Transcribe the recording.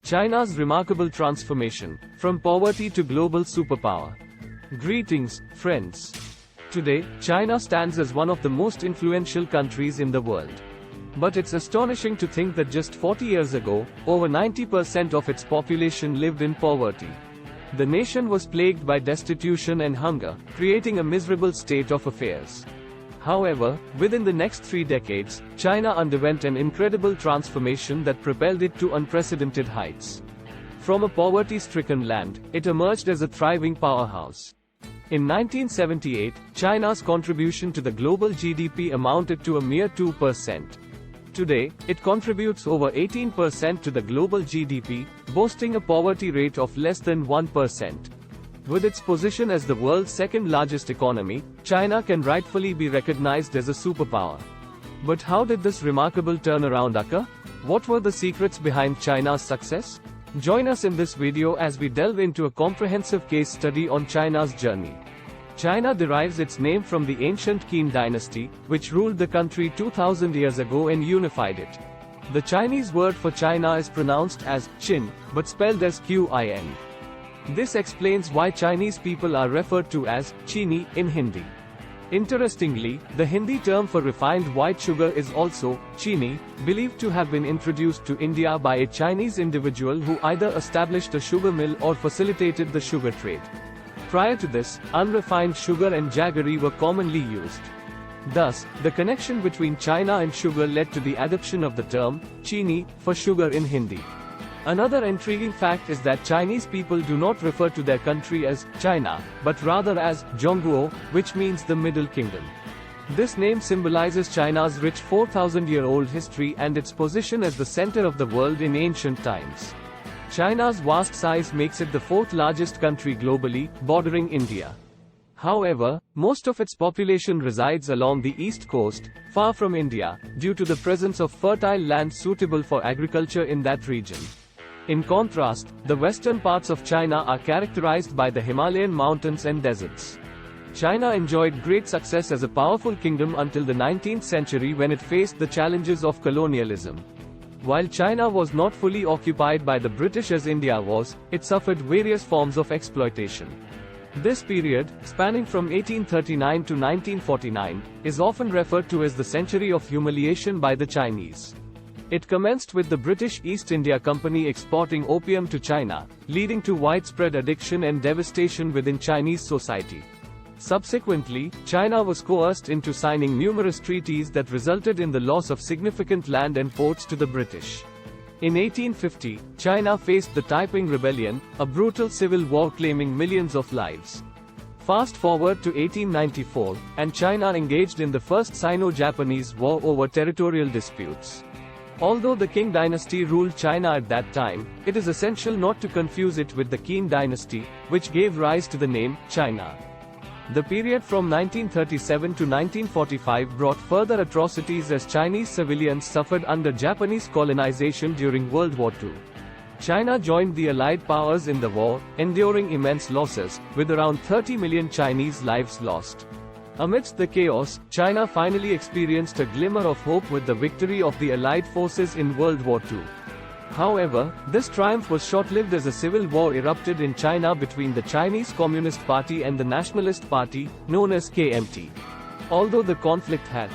China's remarkable transformation, from poverty to global superpower. Greetings, friends. Today, China stands as one of the most influential countries in the world. But it's astonishing to think that just 40 years ago, over 90% of its population lived in poverty. The nation was plagued by destitution and hunger, creating a miserable state of affairs. However, within the next 3 decades, China underwent an incredible transformation that propelled it to unprecedented heights. From a poverty-stricken land, it emerged as a thriving powerhouse. In 1978, China's contribution to the global GDP amounted to a mere 2%. Today, it contributes over 18% to the global GDP, boasting a poverty rate of less than 1%. With its position as the world's second-largest economy, China can rightfully be recognized as a superpower. But how did this remarkable turnaround occur? What were the secrets behind China's success? Join us in this video as we delve into a comprehensive case study on China's journey. China derives its name from the ancient Qin dynasty, which ruled the country 2000 years ago and unified it. The Chinese word for China is pronounced as Qin, but spelled as Qin. This explains why Chinese people are referred to as Chini in Hindi. Interestingly, the Hindi term for refined white sugar is also Chini, believed to have been introduced to India by a Chinese individual who either established a sugar mill or facilitated the sugar trade. Prior to this, unrefined sugar and jaggery were commonly used. Thus, the connection between China and sugar led to the adoption of the term Chini for sugar in Hindi. Another intriguing fact is that Chinese people do not refer to their country as China, but rather as Zhongguo, which means the Middle Kingdom. This name symbolizes China's rich 4,000-year-old history and its position as the center of the world in ancient times. China's vast size makes it the fourth largest country globally, bordering India. However, most of its population resides along the east coast, far from India, due to the presence of fertile land suitable for agriculture in that region. In contrast, the western parts of China are characterized by the Himalayan mountains and deserts. China enjoyed great success as a powerful kingdom until the 19th century when it faced the challenges of colonialism. While China was not fully occupied by the British as India was, it suffered various forms of exploitation. This period, spanning from 1839 to 1949, is often referred to as the century of humiliation by the Chinese. It commenced with the British East India Company exporting opium to China, leading to widespread addiction and devastation within Chinese society. Subsequently, China was coerced into signing numerous treaties that resulted in the loss of significant land and ports to the British. In 1850, China faced the Taiping Rebellion, a brutal civil war claiming millions of lives. Fast forward to 1894, and China engaged in the First Sino-Japanese War over territorial disputes. Although the Qing dynasty ruled China at that time, it is essential not to confuse it with the Qin dynasty, which gave rise to the name China. The period from 1937 to 1945 brought further atrocities as Chinese civilians suffered under Japanese colonization during World War II. China joined the Allied powers in the war, enduring immense losses, with around 30 million Chinese lives lost. Amidst the chaos, China finally experienced a glimmer of hope with the victory of the Allied forces in World War II. However, this triumph was short-lived as a civil war erupted in China between the Chinese Communist Party and the Nationalist Party, known as KMT. Although the conflict had